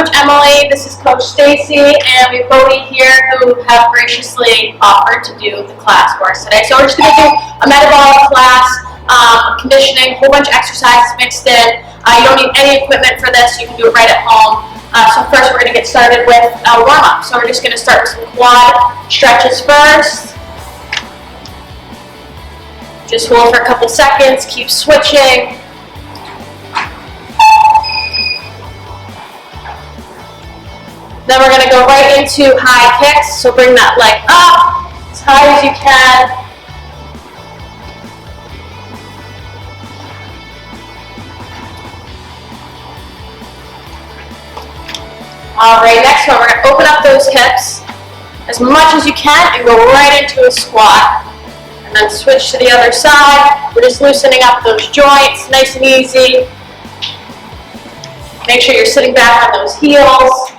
Coach Emily, this is Coach Stacy, and we have Bodie here who have graciously offered to do the class for us today. So we're just going to do a metabolic class, conditioning, a whole bunch of exercises mixed in. You don't need any equipment for this, you can do it right at home. So first we're going to get started with a warm-up. So we're just going to start with some quad stretches first. Just hold for a couple seconds, keep switching. Then we're going to go right into high kicks, so bring that leg up as high as you can. Alright, next one, we're going to open up those hips as much as you can and go right into a squat. And then switch to the other side. We're just loosening up those joints, nice and easy. Make sure you're sitting back on those heels.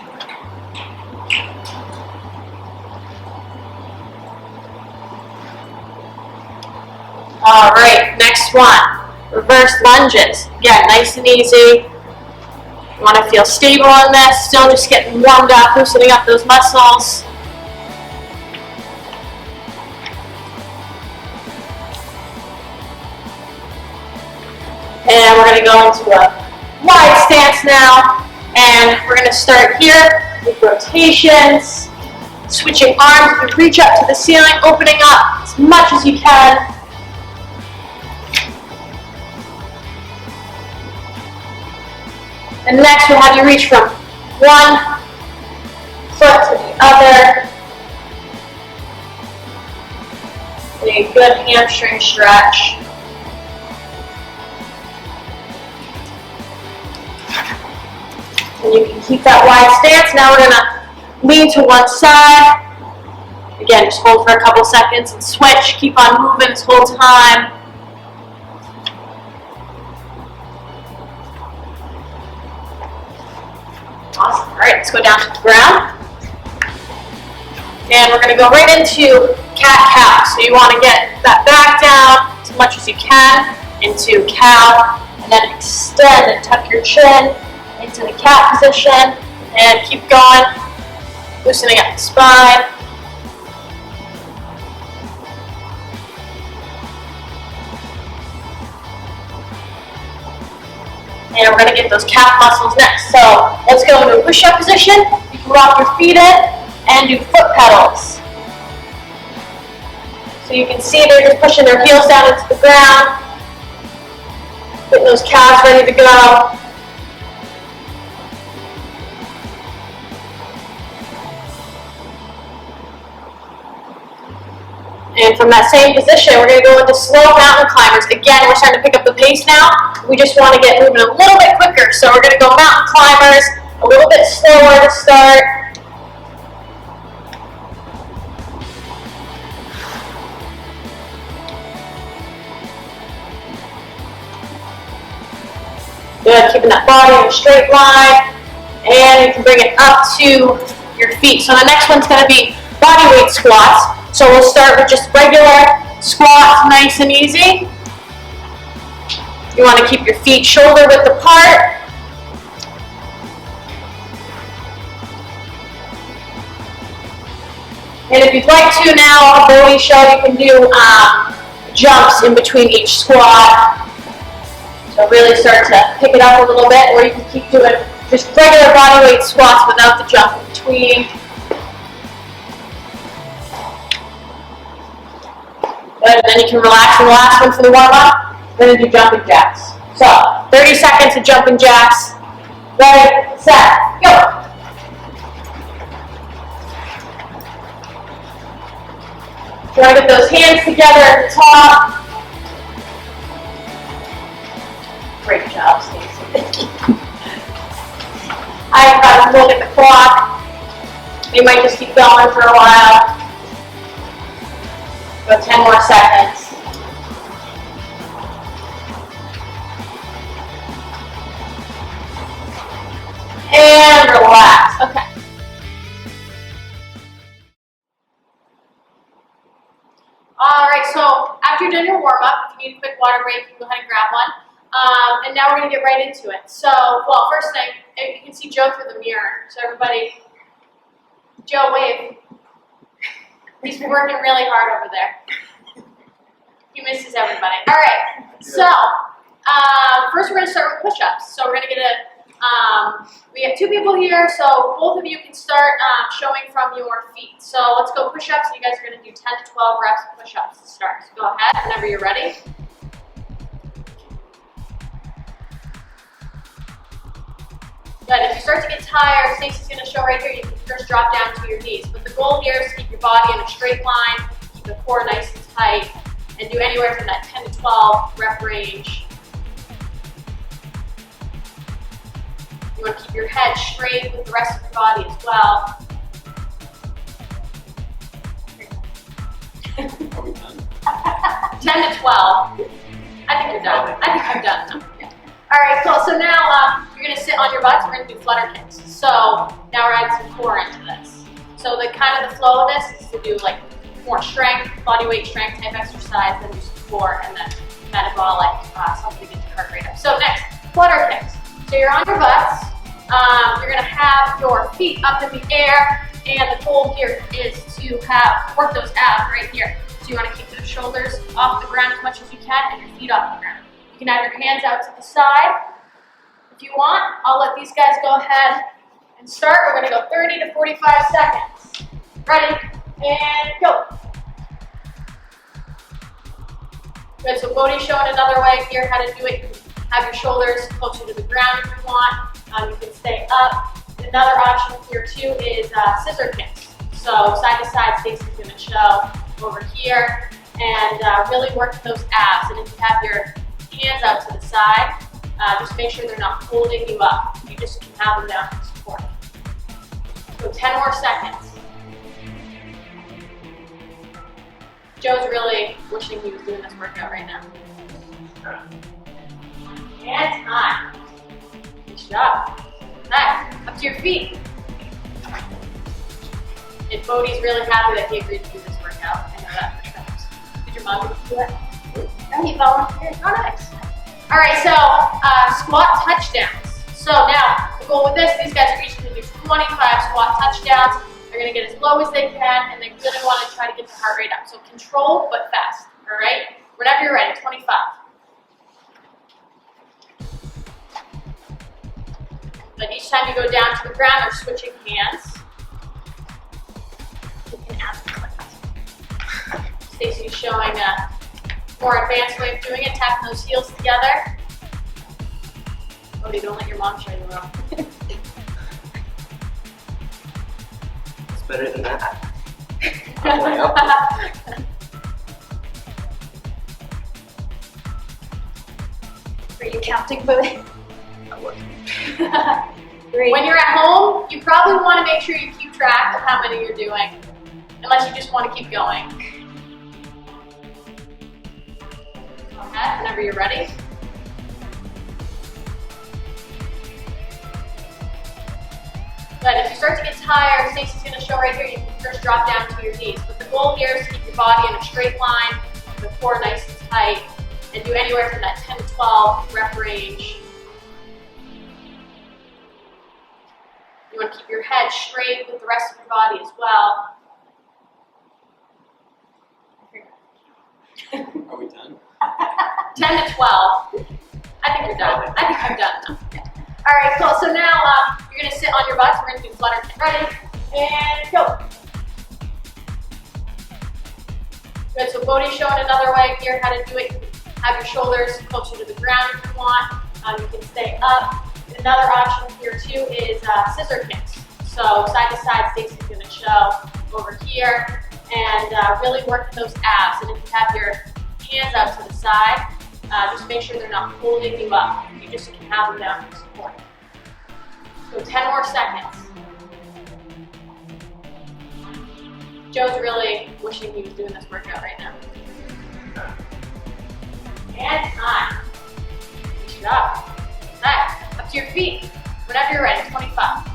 All right, next one, reverse lunges. Again, nice and easy. You want to feel stable on this, still just getting warmed up, loosening up those muscles. And we're going to go into a wide stance now, and we're going to start here with rotations, switching arms. You can reach up to the ceiling, opening up as much as you can. And next we'll have you reach from one foot to the other. A good hamstring stretch. And you can keep that wide stance. Now we're going to lean to one side. Again, just hold for a couple seconds and switch. Keep on moving this whole time. Awesome. All right, let's go down to the ground. And we're going to go right into cat-cow. So you want to get that back down as much as you can into cow, and then extend and tuck your chin into the cat position, and keep going, loosening up the spine. And we're going to get those calf muscles next. So let's go into a push-up position. You can rock your feet in and do foot pedals. So you can see they're just pushing their heels down into the ground, getting those calves ready to go. And from that same position, we're going to go into slow mountain climbers. Again, we're starting to pick up the pace now. We just want to get moving a little bit quicker. So we're going to go mountain climbers, a little bit slower to start. Good, keeping that body in a straight line. And you can bring it up to your feet. So the next one's going to be body weight squats. So we'll start with just regular squats, nice and easy. You want to keep your feet shoulder width apart. And if you'd like to now, Bodie showed you can do jumps in between each squat. So really start to pick it up a little bit, or you can keep doing just regular body weight squats without the jump in between. Good, and then you can relax in the last one for the warm-up. We're going to do jumping jacks. So, 30 seconds of jumping jacks. Ready, set, go. Try to get those hands together at the top. Great job, Stacey. I have to look at the clock. You might just keep going for a while. Go 10 more seconds. And relax. Okay. All right, so after you're done your warm-up, if you need a quick water break, you can go ahead and grab one. And now we're going to get right into it. So, well, first thing, you can see Joe through the mirror. So everybody, Joe, wave. He's working really hard over there. He misses everybody. All right, so first we're going to start with push-ups. So we're going to get we have two people here, so both of you can start showing from your feet. So let's go push-ups. You guys are going to do 10 to 12 reps of push-ups to start. So go ahead whenever you're ready. Good. If you start to get tired, Stacey's going to show right here, you can first drop down to your knees. But the goal here is to keep your body in a straight line, keep the core nice and tight, and do anywhere from that 10 to 12 rep range. You want to keep your head straight with the rest of your body as well. Are we done? 10 to 12. I think you're done. I think I'm done now. Yeah. All right, cool. So now you're going to sit on your butts. We're going to do flutter kicks. So now we're adding some core into this. So the kind of the flow of this is to do like more strength, body weight strength type exercise, then do some core, and then metabolic, something to get your heart rate up. So next, flutter kicks. So you're on your butts. You're going to have your feet up in the air, and the goal here is to work those abs right here. So you want to keep those shoulders off the ground as much as you can, and your feet off the ground. You can have your hands out to the side. If you want, I'll let these guys go ahead and start. We're going to go 30 to 45 seconds. Ready, and go. Good, so Bodhi's showing another way here how to do it. You can have your shoulders closer to the ground if you want. You can stay up. Another option here too is scissor kicks. So side to side, Stacey's going to show over here, and really work those abs. And if you have your hands out to the side, just make sure they're not holding you up. You just can have them down for support. So 10 more seconds. Joe's really wishing he was doing this workout right now. And time. Good job. Nice. Up to your feet. And Bodhi's really happy that he agreed to do this workout. I know that for sure. Did your mom do that? No, he volunteered. Oh, nice. All right, so squat touchdowns. So now, the goal with this, these guys are each going to do 25 squat touchdowns. They're going to get as low as they can, and they really want to try to get the heart rate up. So controlled but fast, all right? Whenever you're ready, 25. But each time you go down to the ground, they're switching hands. You can add the Stacey's showing a more advanced way of doing it, tapping those heels together. Oh, don't let your mom show you around. It's better than that. Are you counting, Bodhi? I wasn't. When you're at home, you probably want to make sure you keep track of how many you're doing, unless you just want to keep going. Okay, whenever you're ready. Good. If you start to get tired, Stacey's going to show right here, you can first drop down to your knees. But the goal here is to keep your body in a straight line, the core nice and tight, and do anywhere from that 10 to 12 rep range. You want to keep your head straight with the rest of your body as well. Are we done? 10 to 12. I think you're done. I think I'm done now. Yeah. All right, cool. So now you're going to sit on your butts. We're going to do flutter kicks. Ready? And go. Good. So Bodhi's showing another way here how to do it. You can have your shoulders closer to the ground if you want. You can stay up. Another option here too is scissor kicks. So side to side, Stacey's going to show over here, and really work those abs. And if you have your hands out to the side, just make sure they're not holding you up. You just can have them down for support. So 10 more seconds. Joe's really wishing he was doing this workout right now. And time. Good job. Nice. Up to your feet. Whenever you're ready, 25.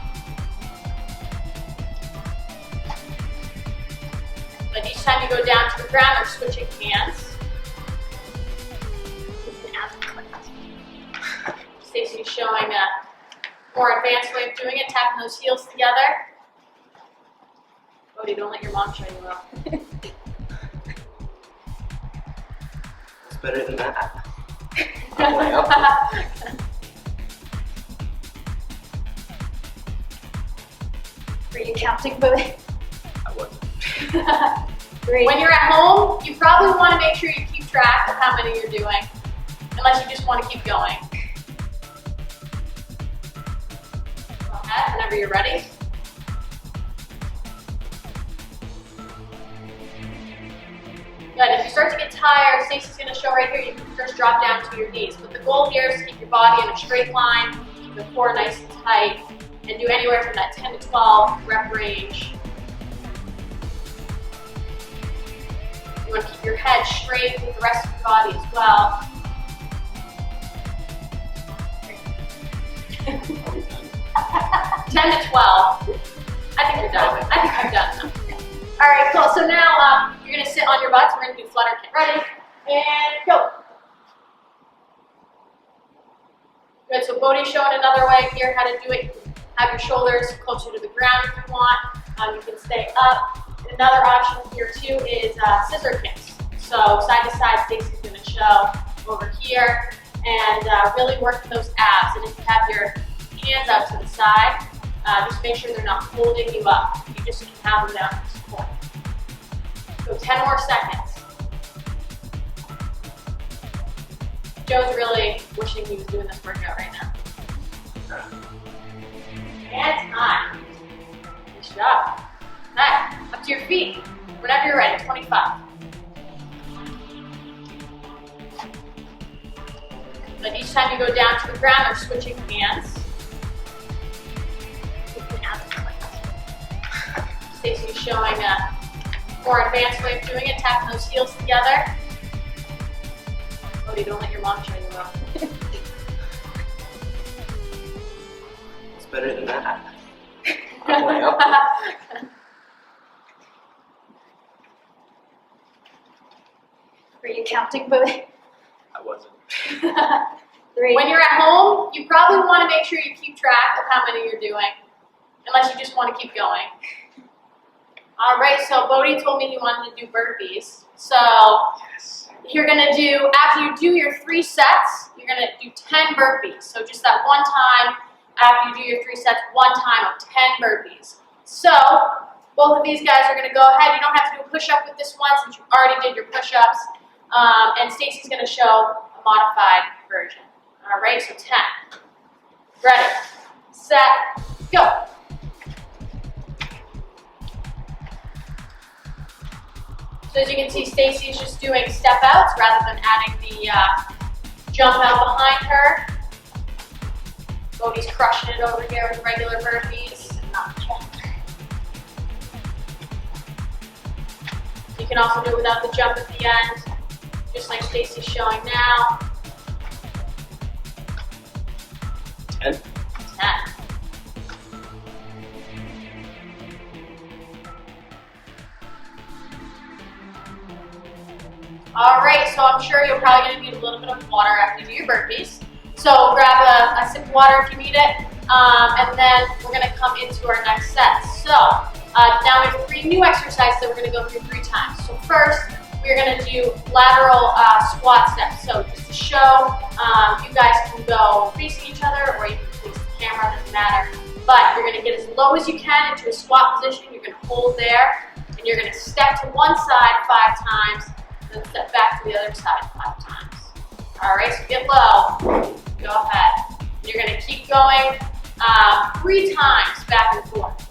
But each time you go down to the ground, they're switching hands. You can add the Stacey's showing a more advanced way of doing it, tapping those heels together. Bodhi, don't let your mom show you up. It's better than that. Were you counting, Bodhi? I wasn't. Great. When you're at home, you probably want to make sure you keep track of how many you're doing, unless you just want to keep going. Go ahead, whenever you're ready. Good. If you start to get tired, Stacey's going to show right here, you can just drop down to your knees. But the goal here is to keep your body in a straight line, keep the core nice and tight, and do anywhere from that 10 to 12 rep range. You want to keep your head straight with the rest of your body as well. Are we done? 10 to 12. I think you're done. I think I'm done now. All right, cool. So now you're going to sit on your butts. We're going to do flutter kick. Ready? And go. Good. So Bodhi's showing another way here how to do it. You can have your shoulders closer to the ground if you want. You can stay up. And another option here too is scissor kicks. So side to side, Stacey's going to show over here and really working those abs. And if you have your hands out to the side, just make sure they're not holding you up. You just can have them down for support. So 10 more seconds. Joe's really wishing he was doing this workout right now. And time. Nice job. Nice. Up to your feet. Whenever you're ready. 25. But each time you go down to the ground, they're switching hands. Stacey's showing a more advanced way of doing it, tapping those heels together. Bodhi, don't let your mom show you up. It's better than that. Were you counting, Bodhi? I wasn't. Great. When you're at home, you probably want to make sure you keep track of how many you're doing, unless you just want to keep going. All right, so Bodhi told me he wanted to do burpees. So Yes. you're going to do, after you do your 3 sets, you're going to do 10 burpees. So just that one time, after you do your 3 sets, one time of 10 burpees. So both of these guys are going to go ahead. You don't have to do a push-up with this one since you already did your push-ups. And Stacey's going to show a modified version. All right, so 10. Ready, set, go. So as you can see, Stacey's just doing step outs rather than adding the jump out behind her. Bodhi's crushing it over here with regular burpees. You can also do it without the jump at the end, just like Stacey's showing now. 10. 10. All right, so I'm sure you're probably going to need a little bit of water after you do your burpees. So grab a sip of water if you need it, and then we're going to come into our next set. So now we have 3 new exercises that we're going to go through 3 times. So first, we're going to do lateral squat steps. So just to show, you guys can go facing each other or you can face the camera, doesn't matter. But you're going to get as low as you can into a squat position. You're going to hold there, and you're going to step to one side 5 times, then step back to the other side 5 times. All right, so get low. Go ahead. You're going to keep going 3 times back and forth.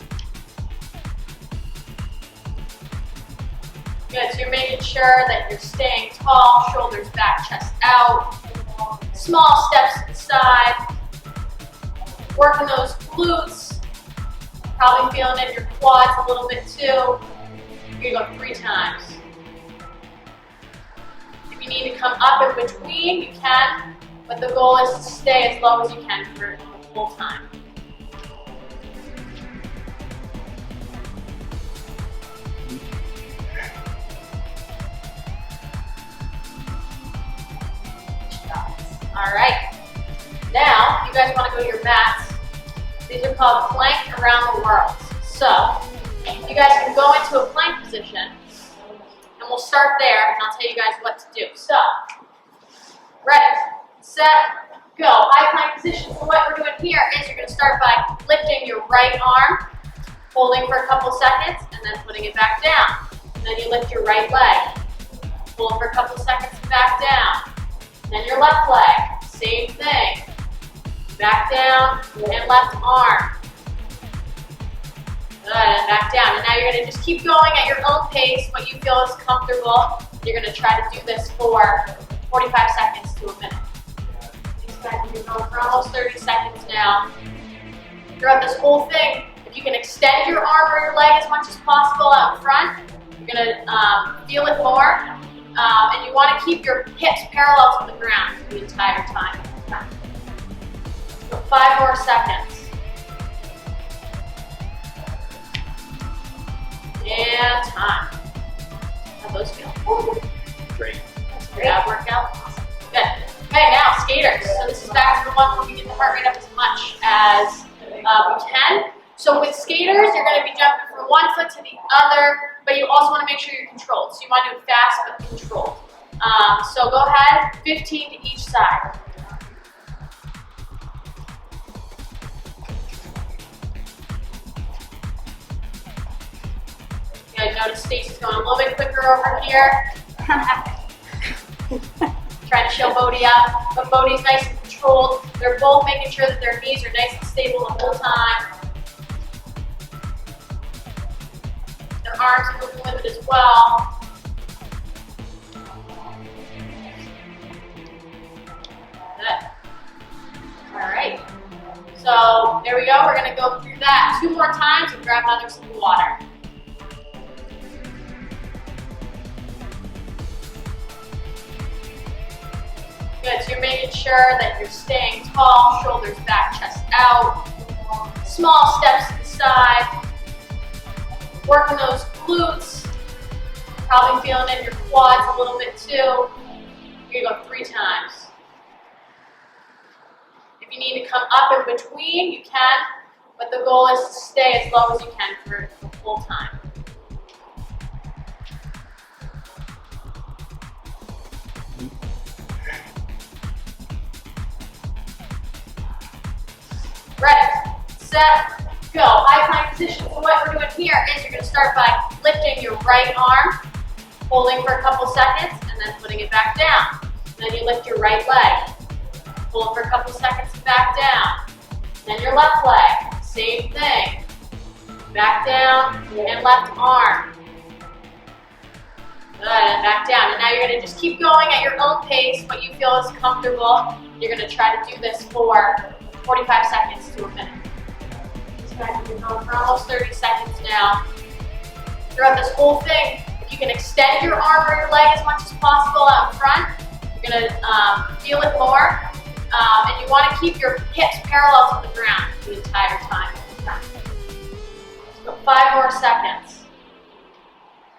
Good, so you're making sure that you're staying tall, shoulders back, chest out. Small steps to the side. Working those glutes. Probably feeling it in your quads a little bit too. You're going to go 3 times. If you need to come up in between, you can, but the goal is to stay as low as you can for the whole time. All right, now guys want to go to your mats. These are called plank around the world. So, you guys can go into a plank position, and we'll start there, and I'll tell you guys what to do. So, ready, set, go. High plank position. So what we're doing here is you're going to start by lifting your right arm, holding for a couple seconds, and then putting it back down. And then you lift your right leg, hold for a couple seconds, and back down. Then your left leg, same thing. Back down, and left arm. Good, and back down. And now you're going to just keep going at your own pace, what you feel is comfortable. You're going to try to do this for 45 seconds to a minute. These guys have been going for almost 30 seconds now. Throughout this whole thing, if you can extend your arm or your leg as much as possible out front, you're going to feel it more. And you want to keep your hips parallel to the ground the entire time. So 5 more seconds. And time. How those feel? Great. That's great. That workout? Awesome. Good. Okay, now skaters. So this is back to the one where we get the heart rate up as much as we can. So with skaters, you're going to be jumping from one foot to the other, but you also want to make sure you're controlled. So you want to do it fast but controlled. So go ahead, 15 to each side. Good. Notice Stacey's going a little bit quicker over here. Trying to show Bodhi up, but Bodhi's nice and controlled. They're both making sure that their knees are nice and stable the whole time. Their arms are moving with it as well. Good. All right. So there we go. We're going to go through that 2 more times and grab another sip of water. Good, so you're making sure that you're staying tall, shoulders back, chest out. Small steps to the side. Working those glutes. Probably feeling in your quads a little bit too. You're gonna go 3 times. If you need to come up in between, you can, but the goal is to stay as low as you can for the full time. Ready, set, go. High plank position. So what we're doing here is you're going to start by lifting your right arm, holding for a couple seconds, and then putting it back down. And then you lift your right leg, hold for a couple seconds, and back down. Then your left leg, same thing. Back down, and left arm. Good, and back down. And now you're going to just keep going at your own pace, what you feel is comfortable. You're going to try to do this for 45 seconds to a minute. These guys have been going for almost 30 seconds now. Throughout this whole thing, if you can extend your arm or your leg as much as possible out front, you're going to feel it more. And you want to keep your hips parallel to the ground the entire time. So 5 more seconds.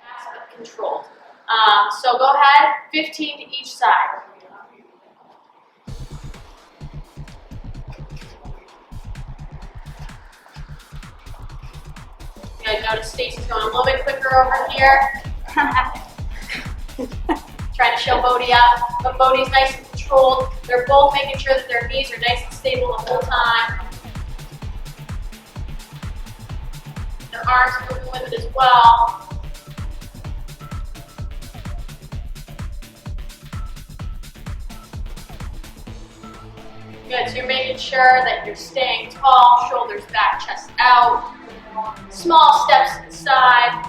Fast but controlled. So go ahead, 15 to each side. Good. Notice Stacey's going a little bit quicker over here. Trying to show Bodhi up, but Bodhi's nice and controlled. They're both making sure that their knees are nice and stable the whole time. Their arms are moving with it as well. Good, so you're making sure that you're staying tall, shoulders back, chest out. Small steps to the side.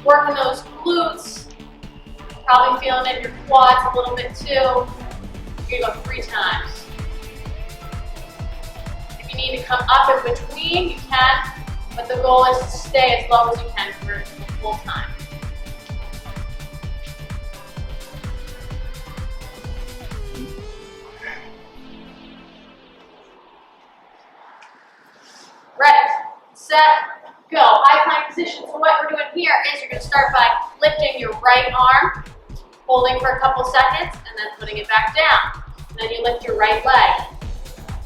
Working those glutes. Probably feeling in your quads a little bit too. You're gonna go 3 times. If you need to come up in between, you can, but the goal is to stay as low as you can for the full time. Ready, set, go. High plank position. So what we're doing here is you're going to start by lifting your right arm, holding for a couple seconds, and then putting it back down. And then you lift your right leg,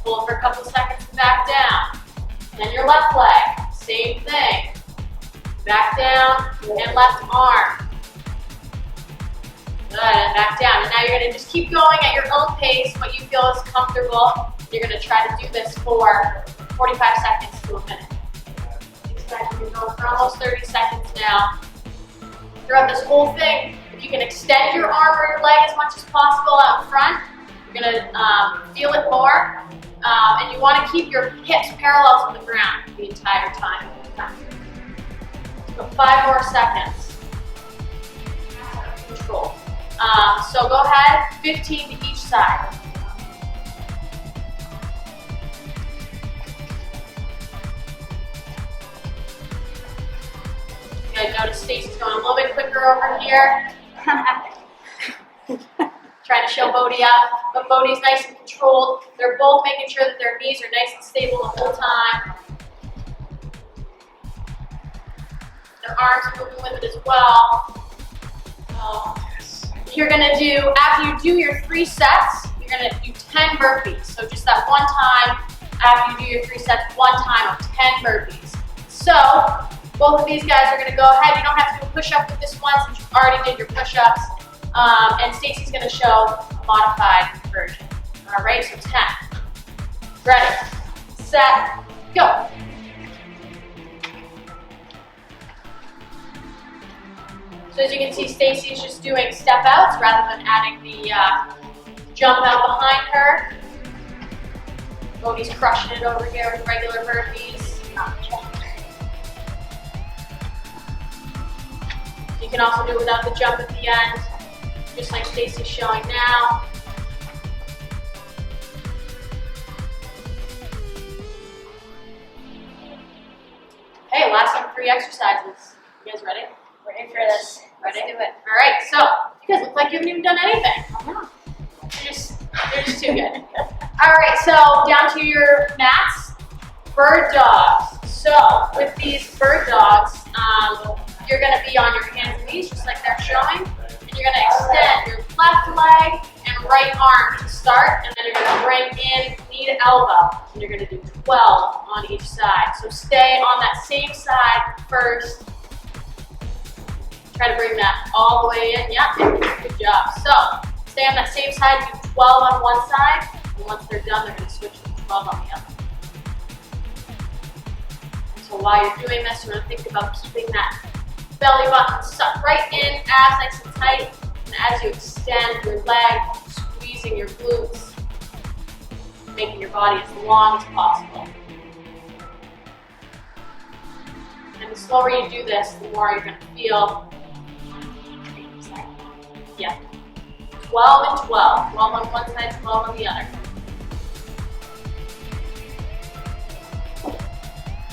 Hold for a couple seconds and back down. Then your left leg, same thing. Back down and left arm. Good, and back down. And now you're gonna just keep going at your own pace, what you feel is comfortable. You're gonna try to do this for 45 seconds to a minute. You're going for almost 30 seconds now. Throughout this whole thing, if you can extend your arm or your leg as much as possible out front, you're gonna feel it more. And you wanna keep your hips parallel to the ground the entire time. So 5 more seconds. Control. So go ahead, 15 to each side. Good, notice Stacey's going a little bit quicker over here. Trying to show Bodhi up, but Bodhi's nice and controlled. They're both making sure that their knees are nice and stable the whole time. Their arms are moving with it as well. You're gonna do, after you do your 3 sets, you're gonna do 10 burpees. So just that one time, after you do your 3 sets, one time of 10 burpees. So, both of these guys are gonna go ahead. You don't have to do a push-up with this one since you already did your push-ups. And Stacey's gonna show a modified version. All right, so 10. Ready, set, go. So as you can see, Stacey's just doing step outs rather than adding the jump out behind her. Bodhi's crushing it over here with regular burpees. You can also do it without the jump at the end, just like Stacey's showing now. Okay, last 3 exercises. You guys ready? Ready for this. Ready? Let's do it. All right, so you guys look like you haven't even done anything. You're just too good. All right, so down to your mats, bird dogs. So with these bird dogs, you're gonna be on your hands and knees, just like they're showing, and you're gonna extend your left leg and right arm to start, and then you're gonna bring in knee to elbow, and you're gonna do 12 on each side. So stay on that same side first. Try to bring that all the way in. Yeah, good job. So stay on that same side, do 12 on one side, and once they're done, they're gonna switch to 12 on the other. And so while you're doing this, you're gonna think about keeping that belly button sucked right in, abs nice and tight, and as you extend your leg, squeezing your glutes, making your body as long as possible. And the slower you do this, the more you're going to feel. Yeah. 12 and 12. 12 on one side, 12 on the other.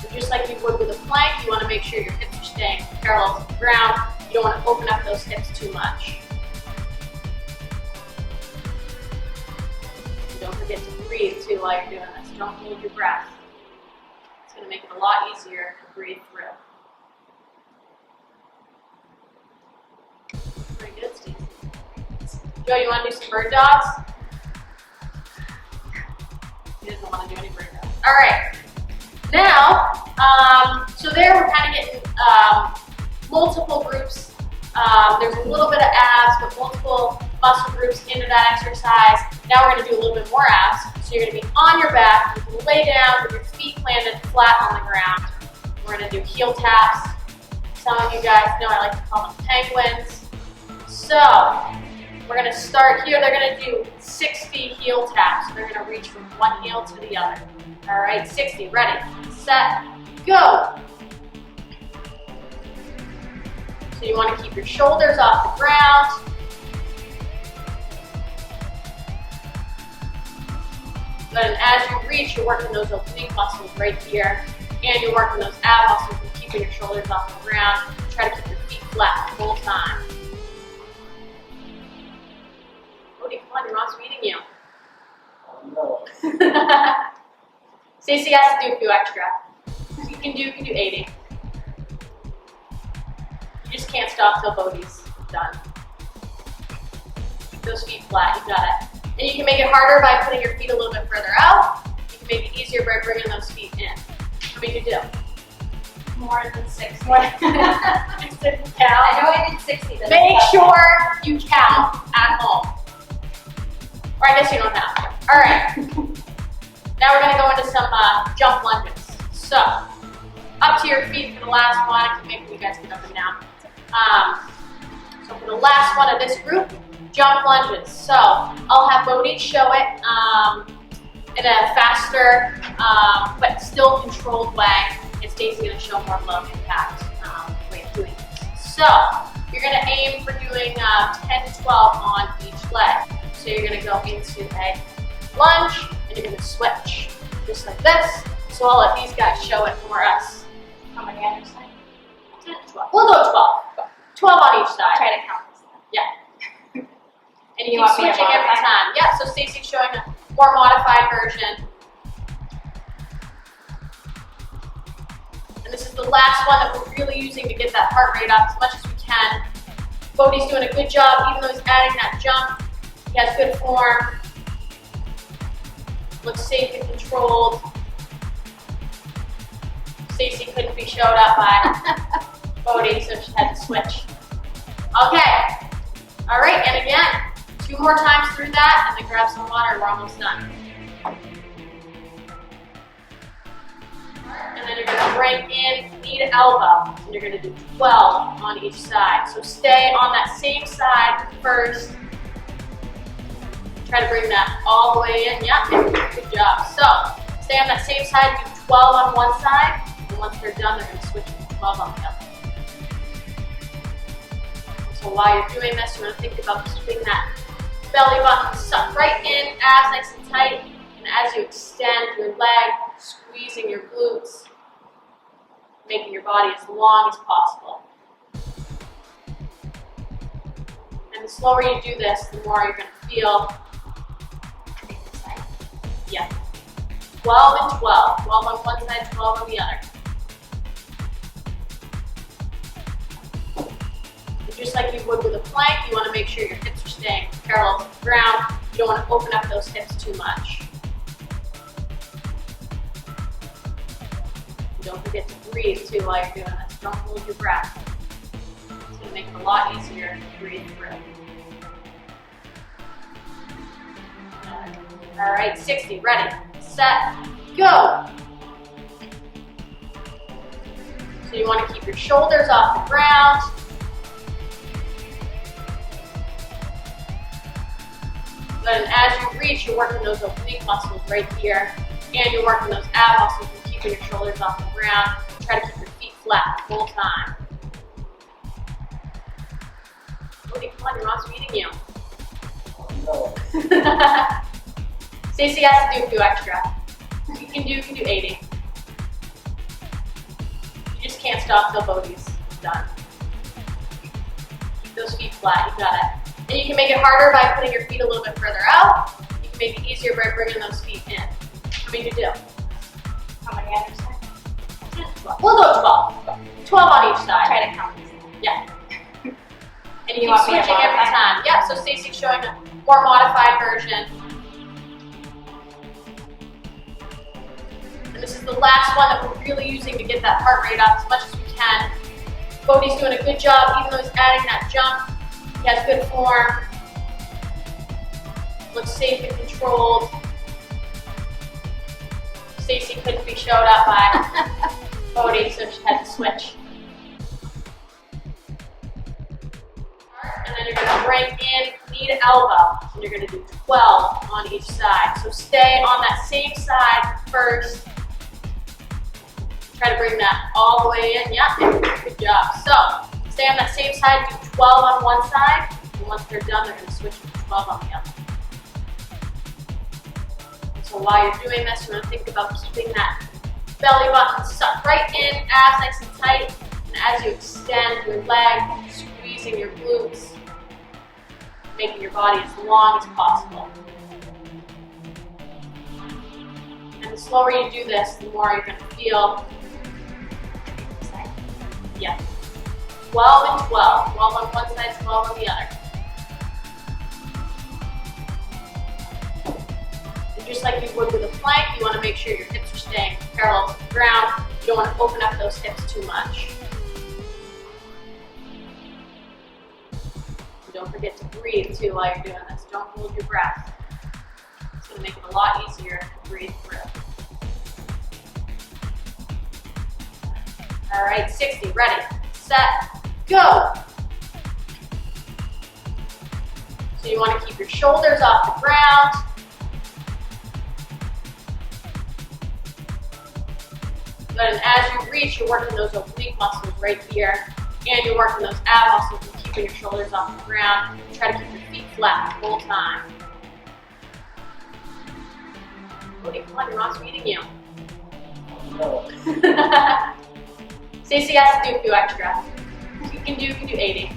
So just like you would with a plank, you want to make sure your hips are staying parallel to the ground. You don't want to open up those hips too much. And don't forget to breathe too while you're doing this. Don't hold your breath. It's going to make it a lot easier to breathe through. Pretty good, Steve. Joe, you want to do some bird dogs? He doesn't want to do any bird dogs. All right. Now, so there we're kind of getting multiple groups. There's a little bit of abs, but multiple muscle groups into that exercise. Now we're going to do a little bit more abs. So you're going to be on your back. You can lay down with your feet planted flat on the ground. We're going to do heel taps. Some of you guys know I like to call them penguins. So we're going to start here. They're going to do 60 heel taps. So they're going to reach from one heel to the other. All right, 60. Ready, set, go. So you want to keep your shoulders off the ground. Good, and as you reach, you're working those oblique muscles right here, and you're working those ab muscles and keeping your shoulders off the ground. Try to keep your feet flat the whole time. Cody, come on, your mom's feeding you. No. Stacey has to do a few extra. You can do 80. You just can't stop till Bodhi's done. Keep those feet flat, you got it. And you can make it harder by putting your feet a little bit further out. make it easier by bringing those feet in. How many you do? More than 60. Count. I know I did 60. But Make sure you count at home. Or I guess you don't have to. All right. Now we're going to go into some jump lunges. So, up to your feet for the last one. I can make you guys get up and down. So for the last one of this group, jump lunges. So I'll have Bodhi show it in a faster but still controlled way. And Stacey's going to show more low impact way of doing this. So you're going to aim for doing 10 to 12 on each leg. So you're going to go into a lunge and you're going to switch just like this. So I'll let these guys show it for us. How many on each side? 10 to 12. We'll go 12. 12 on each side. Try to count this. Yeah. And you You keep want me to switching every modify? time. Yeah, so Stacey's showing a more modified version. And this is the last one that we're really using to get that heart rate up as much as we can. Bodhi's doing a good job, even though he's adding that jump. He has good form. Looks safe and controlled. Stacey couldn't be showed up by Bodhi, so she had to switch. Okay. All right, and again, 2 more times through that, and then grab some water. We're almost done. And then you're going to bring in knee to elbow, and you're going to do 12 on each side. So stay on that same side first. Try to bring that all the way in. Yeah, good job. So stay on that same side, do 12 on one side, and once they're done, they're going to switch to 12 on the other. So while you're doing this, you're going to think about keeping that belly button sucked right in, abs nice and tight, and as you extend your leg, squeezing your glutes, making your body as long as possible. And the slower you do this, the more you're going to feel. Yeah. 12 and 12. 12 on one side, 12 on the other. And just like you would with a plank, you want to make sure your hips are staying parallel to the ground. You don't want to open up those hips too much. And don't forget to breathe too while you're doing this. Don't hold your breath. It's going to make it a lot easier to breathe through. All right, 60, ready, set, go. So you want to keep your shoulders off the ground. Then as you reach, you're working those oblique muscles right here, and you're working those ab muscles and keeping your shoulders off the ground. Try to keep your feet flat the whole time. Okay, come on, your mom's feeding you. No. Stacey has to do a few extra. You can do 80. You just can't stop till Bodhi's done. Keep those feet flat, you got it. And you can make it harder by putting your feet a little bit further out. You can make it easier by bringing those feet in. How many you do? How many on each side? 10, 12. We'll go 12. 12 on each side. Try to count this. Yeah. And you You keep want me to switching every modify? time. Yeah, so Stacey's showing a more modified version. And this is the last one that we're really using to get that heart rate up as much as we can. Bodhi's doing a good job, even though he's adding that jump. He has good form. Looks safe and controlled. Stacey couldn't be showed up by Bodhi, so she had to switch. And then you're going to bring in knee to elbow, and you're going to do 12 on each side. So stay on that same side first. Try to bring that all the way in. Yeah, good job. So stay on that same side, do 12 on one side, and once they're done, they're going to switch to 12 on the other. And so while you're doing this, you're going to think about keeping that belly button sucked right in, abs nice and tight, and as you extend your leg, squeezing your glutes, making your body as long as possible. And the slower you do this, the more you're going to feel. Yeah. 12 and 12. 12 on one side, 12 on the other. And just like you would with a plank, you want to make sure your hips are staying parallel to the ground. You don't want to open up those hips too much. And don't forget to breathe too while you're doing this. Don't hold your breath. It's going to make it a lot easier to breathe through. All right, 60, ready, set, go. So you want to keep your shoulders off the ground. And as you reach, you're working those oblique muscles right here, and you're working those ab muscles and keeping your shoulders off the ground. Try to keep your feet flat the whole time. Cody, come on, your mom's feeding you. No. Stacey has to do a few extra. You can do 80.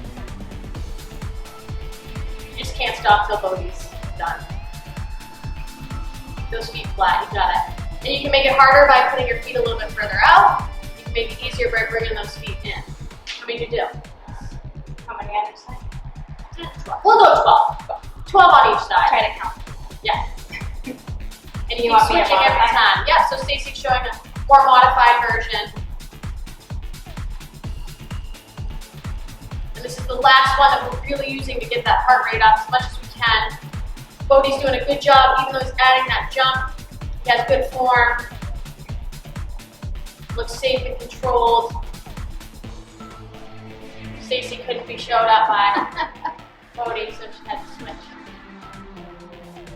You just can't stop till Bodhi's done. Those feet flat, you got it. And you can make it harder by putting your feet a little bit further out. You can make it easier by bringing those feet in. How many do you do? How many on each side? 12. We'll go 12. 12 on each side. Try to count. Yeah. And you You want keep me to switching every modify? time. Yeah, so Stacey's showing a more modified version. And this is the last one that we're really using to get that heart rate up as much as we can. Bodhi's doing a good job, even though he's adding that jump. He has good form. Looks safe and controlled. Stacey couldn't be showed up by Bodhi, so she had to switch.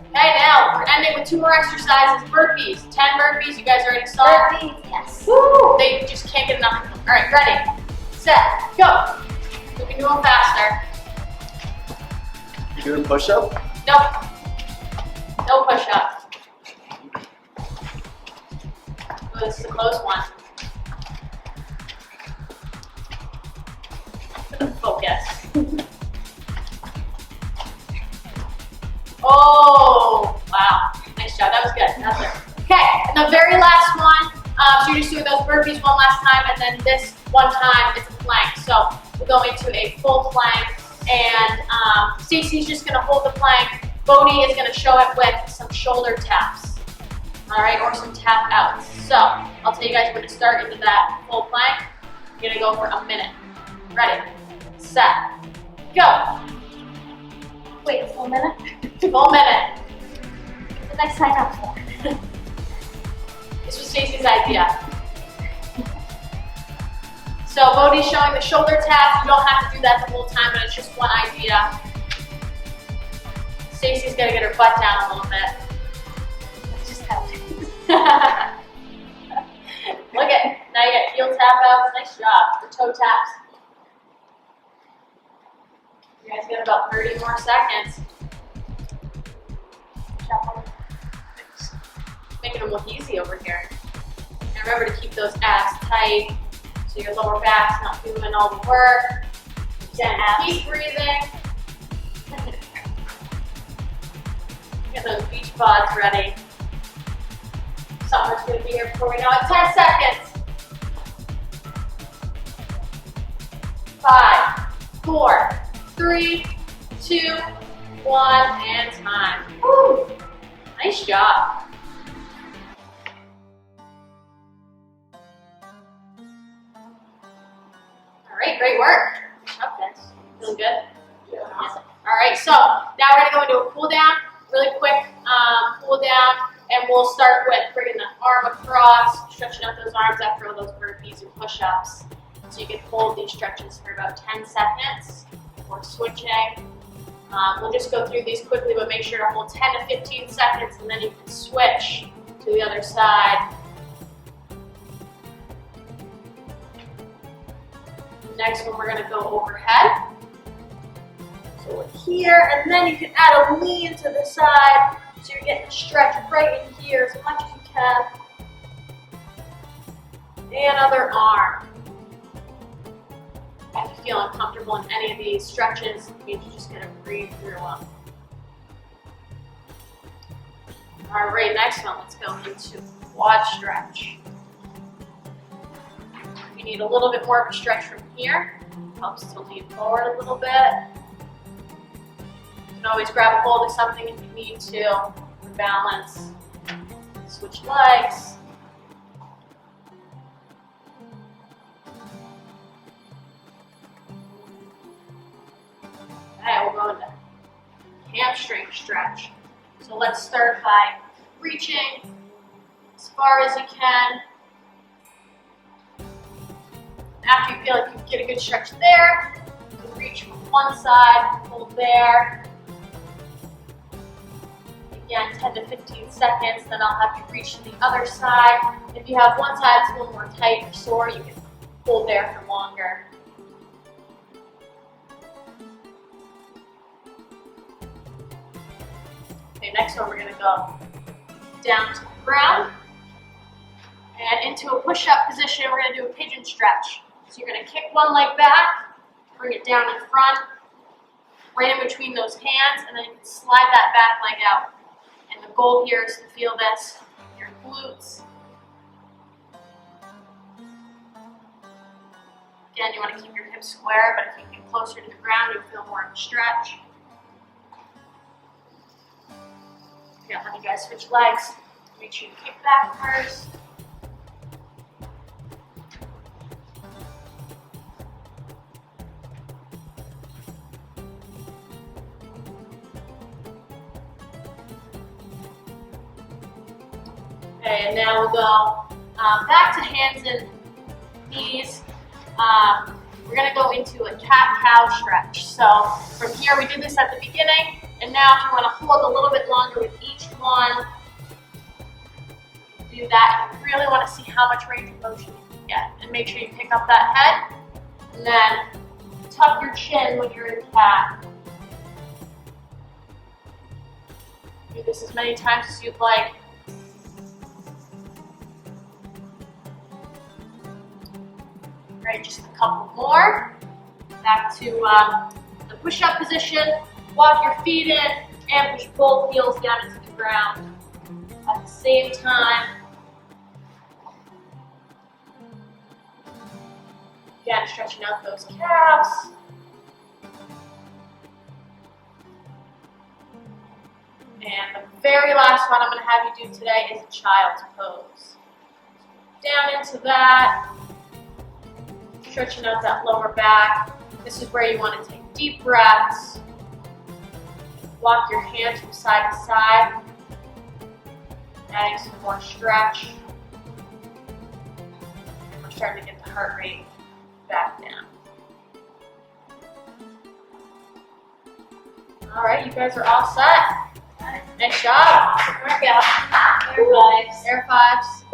Okay, now we're ending with 2 more exercises. Burpees. 10 burpees. You guys already saw it? Burpees, yes. Woo! They just can't get enough of them. All right, ready, set, go. We can do them faster. You doing push-up? Nope. No push-up. Oh, this is a close one. Focus. Oh, wow. Nice job. That was good. That's it. Okay, and the very last one, so you're just doing those burpees one last time, and then this one time it's a plank. So we're going to a full plank, and Stacey's just going to hold the plank. Bodhi is going to show it with some shoulder taps, all right, or some tap outs. So I'll tell you guys when to start into that full plank. You're going to go for a minute. Ready, set, go. Wait, a full minute? Full minute. What did I sign up for? This was Stacey's idea. So Bodhi's showing the shoulder taps. You don't have to do that the whole time, but it's just one idea. Stacey's gonna get her butt down a little bit. Let's just help. Look at, now you got heel tap outs. Nice job. The toe taps. You guys got about 30 more seconds. Making them look easy over here. And remember to keep those abs tight so your lower back's not doing all the work. Again, keep breathing. Get those beach pods ready. Summer's going to be here before we know it. 10 seconds. 5, 4, 3, 2, 1, and time. Woo. Nice job. All right, great work. Good job, guys. Feeling good? Yeah. Awesome. All right, so now we're gonna go into a cool down, really quick cool down, and we'll start with bringing the arm across, stretching out those arms after all those burpees and push-ups. So you can hold these stretches for about 10 seconds before switching. We'll just go through these quickly, but make sure to hold 10 to 15 seconds, and then you can switch to the other side. Next one, we're gonna go overhead. So we're here, and then you can add a lean to the side, so you're getting a stretch right in here as much as you can. And other arm. If you feel uncomfortable in any of these stretches, it means you're just gonna breathe through them. All right, next one, let's go into quad stretch. You need a little bit more of a stretch from here. Helps to lean forward a little bit. You can always grab a hold of something if you need to for balance. Switch legs. Okay, we'll go into hamstring stretch. So let's start by reaching as far as you can. After you feel like you get a good stretch there, you can reach from one side, hold there. Again, 10 to 15 seconds, then I'll have you reach to the other side. If you have one side that's a little more tight or sore, you can hold there for longer. Okay, next one we're going to go down to the ground and into a push-up position. We're going to do a pigeon stretch. So you're going to kick one leg back, bring it down in front, right in between those hands, and then you can slide that back leg out. And the goal here is to feel this in your glutes. Again, you want to keep your hips square, but if you get closer to the ground, you'll feel more of a stretch. Okay, I'll have you guys switch legs. Make sure you kick back first. Okay, and now we'll go back to hands and knees. We're going to go into a cat-cow stretch. So from here, we did this at the beginning, and now if you want to hold a little bit longer with each one, do that. And you really want to see how much range of motion you can get. And make sure you pick up that head, and then tuck your chin when you're in cat. Do this as many times as you'd like. Right, just a couple more. Back to the push-up position. Walk your feet in and push both heels down into the ground at the same time. Again, stretching out those calves. And the very last one I'm going to have you do today is a child's pose. Down into that. Stretching out that lower back. This is where you want to take deep breaths. Walk your hands from side to side. Adding some more stretch. And we're starting to get the heart rate back down. All right, you guys are all set. Nice job. Workout. Air fives. Air fives.